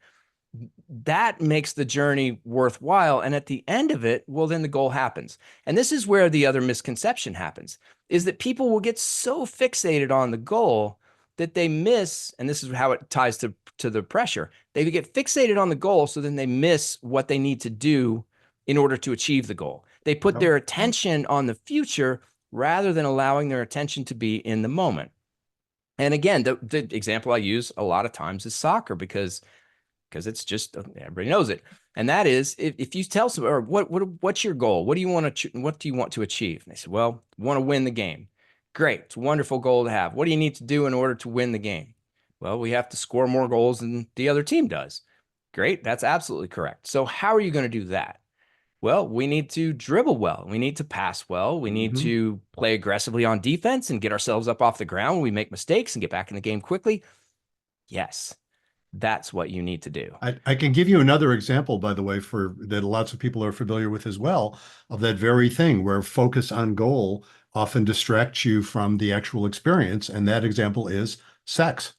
That makes the journey worthwhile. And at the end of it, well, then the goal happens. And this is where the other misconception happens, is that people will get so fixated on the goal that they miss, and this is how it ties to the pressure. They get fixated on the goal, so then they miss what they need to do in order to achieve the goal. They put their attention on the future rather than allowing their attention to be in the moment. And again, the example I use a lot of times is soccer because it's just everybody knows it. And that is if you tell somebody, or what's your goal? What do you want to achieve? And they say, well, want to win the game. Great. It's a wonderful goal to have. What do you need to do in order to win the game? Well, we have to score more goals than the other team does. Great. That's absolutely correct. So how are you going to do that? Well, we need to dribble well. We need to pass well. We need to play aggressively on defense and get ourselves up off the ground when we make mistakes and get back in the game quickly. Yes, that's what you need to do. I can give you another example, by the way, for that lots of people are familiar with as well, of that very thing where focus on goal often distracts you from the actual experience. And that example is sex.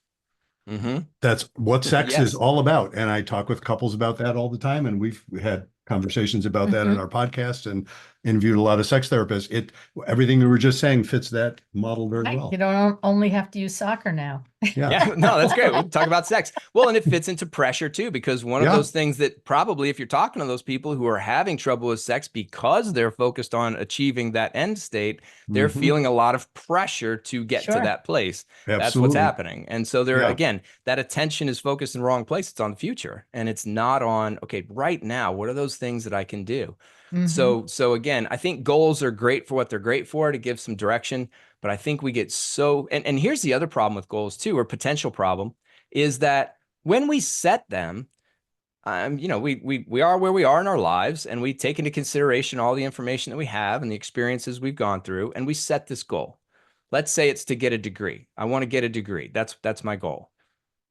That's what sex is all about. And I talk with couples about that all the time. And we had conversations about that in our podcast and interviewed a lot of sex therapists. Everything we were just saying fits that model very well. You don't only have to use soccer now. Yeah, no, that's great. We'll talk about sex. Well, and it fits into pressure too, because one of those things that probably if you're talking to those people who are having trouble with sex because they're focused on achieving that end state, they're feeling a lot of pressure to get to that place. Absolutely. That's what's happening. And so they're, again, that attention is focused in the wrong place. It's on the future and it's not on, okay, right now, what are those things that I can do? So again, I think goals are great for what they're great for, to give some direction. But I think we get so, and here's the other problem with goals too, or potential problem, is that when we set them, you know, we are where we are in our lives, and we take into consideration all the information that we have and the experiences we've gone through, and we set this goal. Let's say it's to get a degree. I want to get a degree. That's my goal.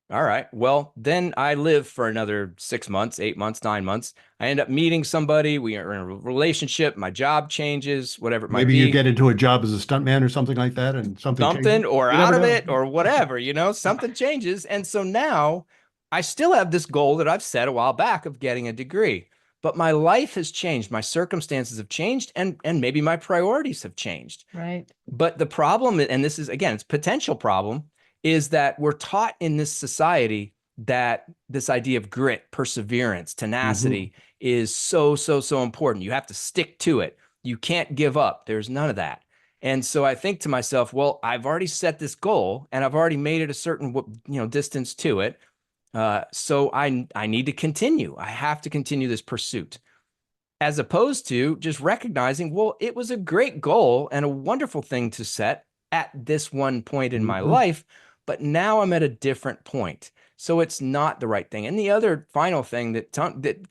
All right. Well, then I live for another 6 months, 8 months, 9 months. I end up meeting somebody. We are in a relationship. My job changes, whatever it might be. Maybe you get into a job as a stuntman or something like that, and something changes. Or out of it or whatever, you know, something changes. And so now I still have this goal that I've set a while back of getting a degree, but my life has changed. My circumstances have changed, and maybe my priorities have changed. Right. But the problem, and this is, again, it's a potential problem, is that we're taught in this society that this idea of grit, perseverance, tenacity is so important. You have to stick to it. You can't give up. There's none of that. And so I think to myself, well, I've already set this goal and I've already made it a certain, distance to it. So I need to continue. I have to continue this pursuit, as opposed to just recognizing, well, it was a great goal and a wonderful thing to set at this one point in my life, but now I'm at a different point. So it's not the right thing. And the other final thing that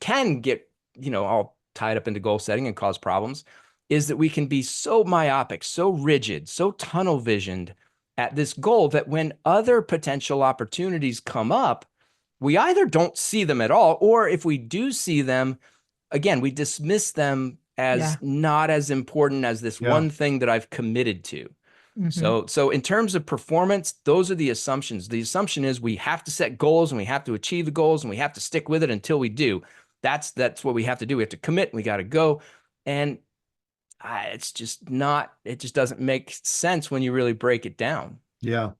can get, all tied up into goal setting and cause problems is that we can be so myopic, so rigid, so tunnel visioned at this goal that when other potential opportunities come up, we either don't see them at all, or if we do see them, again, we dismiss them as not as important as this one thing that I've committed to. So in terms of performance, those are the assumptions. The assumption is we have to set goals and we have to achieve the goals and we have to stick with it until we do. That's what we have to do. We have to commit. We got to go. And it's just not, it just doesn't make sense when you really break it down. Yeah.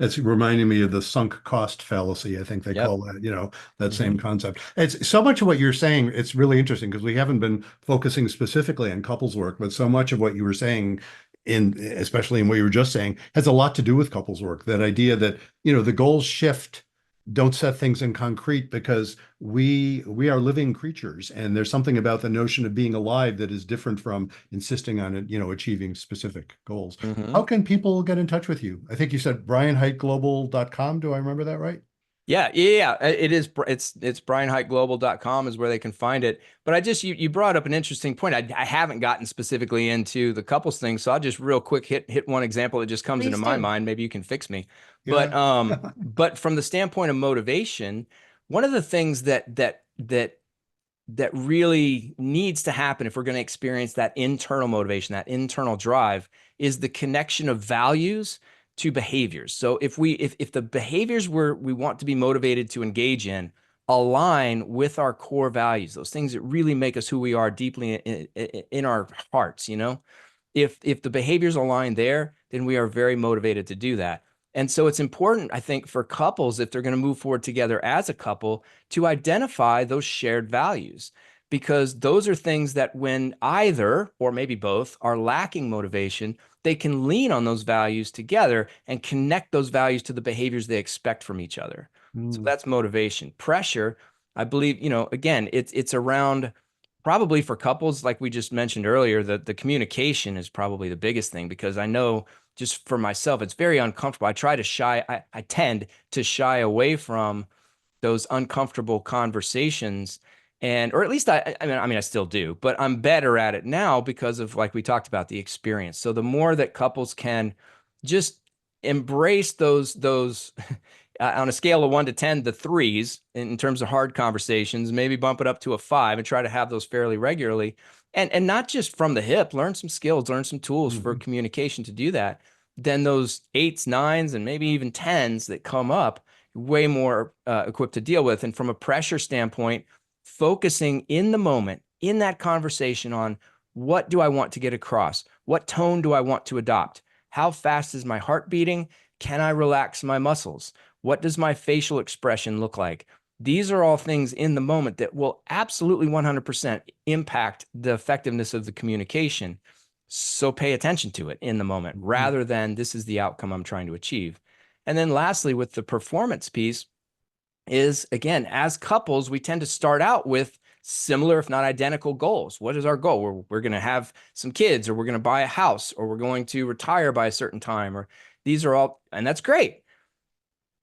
It's reminding me of the sunk cost fallacy. I think they call that, that same concept. It's so much of what you're saying. It's really interesting because we haven't been focusing specifically on couples work, but so much of what you were saying especially in what you were just saying, has a lot to do with couples work. That idea that, the goals shift don't set things in concrete, because we are living creatures, and there's something about the notion of being alive that is different from insisting on it, achieving specific goals. How can people get in touch with you? I think you said brianhiteglobal.com. Do I remember that right? Yeah. It is. It's brianhiteglobal.com is where they can find it. But you brought up an interesting point. I haven't gotten specifically into the couples thing, so I'll just real quick hit one example that just comes into Please my do. mind. Maybe you can fix me. But Yeah. but from the standpoint of motivation, one of the things that really needs to happen if we're going to experience that internal motivation, that internal drive, is the connection of values to behaviors. So if the behaviors we want to be motivated to engage in align with our core values, those things that really make us who we are deeply in our hearts, if the behaviors align there, then we are very motivated to do that. And so it's important, I think, for couples, if they're going to move forward together as a couple, to identify those shared values, because those are things that when either, or maybe both, are lacking motivation, they can lean on those values together and connect those values to the behaviors they expect from each other. So that's motivation. Pressure, I believe, again, it's around, probably for couples, like we just mentioned earlier, the communication is probably the biggest thing, because I know just for myself, it's very uncomfortable. I tend to shy away from those uncomfortable conversations. Or at least I mean, I still do, but I'm better at it now because of, like we talked about, the experience. So the more that couples can just embrace those on a scale of 1 to 10, the threes in terms of hard conversations, maybe bump it up to a 5 and try to have those fairly regularly. And not just from the hip, learn some skills, learn some tools for communication to do that. Then those 8s, 9s, and maybe even 10s that come up, way more equipped to deal with. And from a pressure standpoint, focusing in the moment, in that conversation, on what do I want to get across? What tone do I want to adopt? How fast is my heart beating? Can I relax my muscles? What does my facial expression look like? These are all things in the moment that will absolutely 100% impact the effectiveness of the communication. So pay attention to it in the moment, rather than this is the outcome I'm trying to achieve. And then lastly, with the performance piece, is, again, as couples, we tend to start out with similar, if not identical, goals. What is our goal? We're going to have some kids, or we're going to buy a house, or we're going to retire by a certain time, or these are all, and that's great.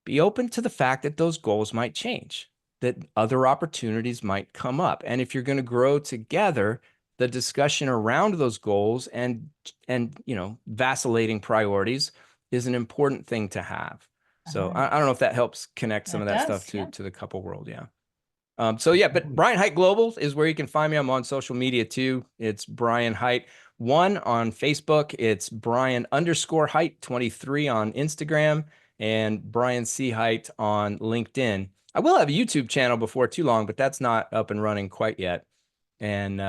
Be open to the fact that those goals might change, that other opportunities might come up. And if you're going to grow together, the discussion around those goals and vacillating priorities is an important thing to have. So I don't know if that helps connect some of that stuff to the couple world. Yeah. But Brian Hite Global is where you can find me. I'm on social media too. It's Brian Hite 1 on Facebook. It's Brian_Hite 23 on Instagram, and Brian C. Hite on LinkedIn. I will have a YouTube channel before too long, but that's not up and running quite yet. And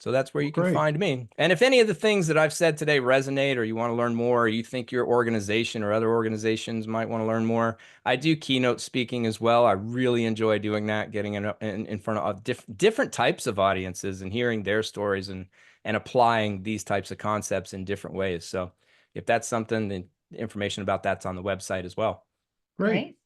so that's where you can find me. And if any of the things that I've said today resonate, or you want to learn more, or you think your organization or other organizations might want to learn more, I do keynote speaking as well. I really enjoy doing that, getting in front of different types of audiences and hearing their stories and applying these types of concepts in different ways. So if that's something, then information about that's on the website as well. Great.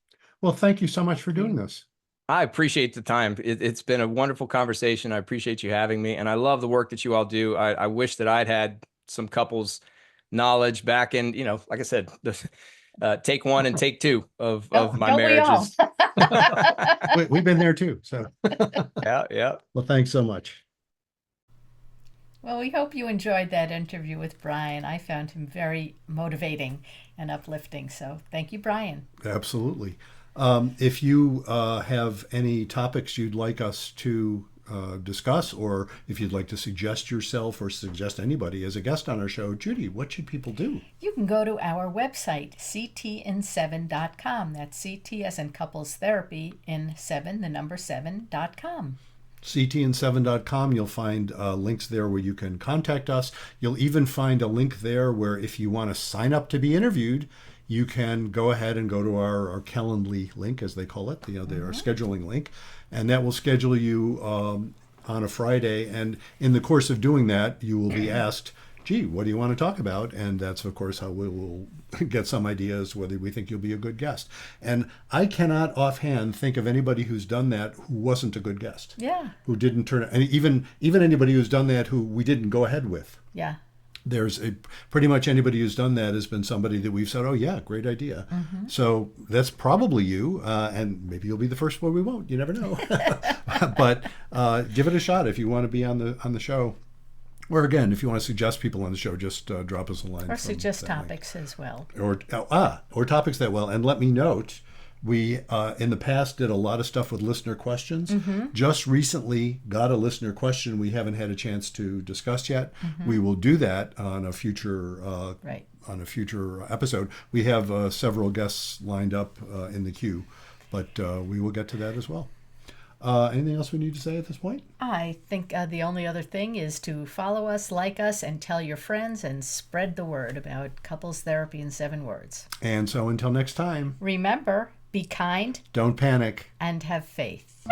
Well, thank you so much for doing this. I appreciate the time. It's been a wonderful conversation. I appreciate you having me, and I love the work that you all do. I wish that I'd had some couples knowledge back in, like I said, the take 1 and take 2 of my marriages. We've been there too. So yeah. Well, thanks so much. Well, we hope you enjoyed that interview with Brian. I found him very motivating and uplifting. So thank you, Brian. Absolutely. If you have any topics you'd like us to discuss, or if you'd like to suggest yourself or suggest anybody as a guest on our show, Judy, what should people do? You can go to our website, ctin7.com. That's CT as in couples therapy, in 7, the number 7.com. ctn7.com. You'll find links there where you can contact us. You'll even find a link there where if you want to sign up to be interviewed, you can go ahead and go to our Calendly link, as they call it, their scheduling link, and that will schedule you on a Friday. And in the course of doing that, you will be asked gee, what do you want to talk about? And that's, of course, how we will get some ideas whether we think you'll be a good guest. And I cannot offhand think of anybody who's done that who wasn't a good guest. Yeah. Who didn't turn, and even anybody who's done that who we didn't go ahead with. Yeah. Pretty much anybody who's done that has been somebody that we've said, oh yeah, great idea. So that's probably you, and maybe you'll be the first one we won't. You never know. But give it a shot if you want to be on the show. Or again, if you want to suggest people on the show, just drop us a line. Or suggest topics as well. Or topics that well. And let me note, we in the past did a lot of stuff with listener questions. Just recently got a listener question we haven't had a chance to discuss yet. We will do that on a future on a future episode. We have several guests lined up in the queue, but we will get to that as well. Anything else we need to say at this point? I think the only other thing is to follow us, like us, and tell your friends and spread the word about couples therapy in 7 words. And so until next time, Remember, be kind, don't panic. and have faith.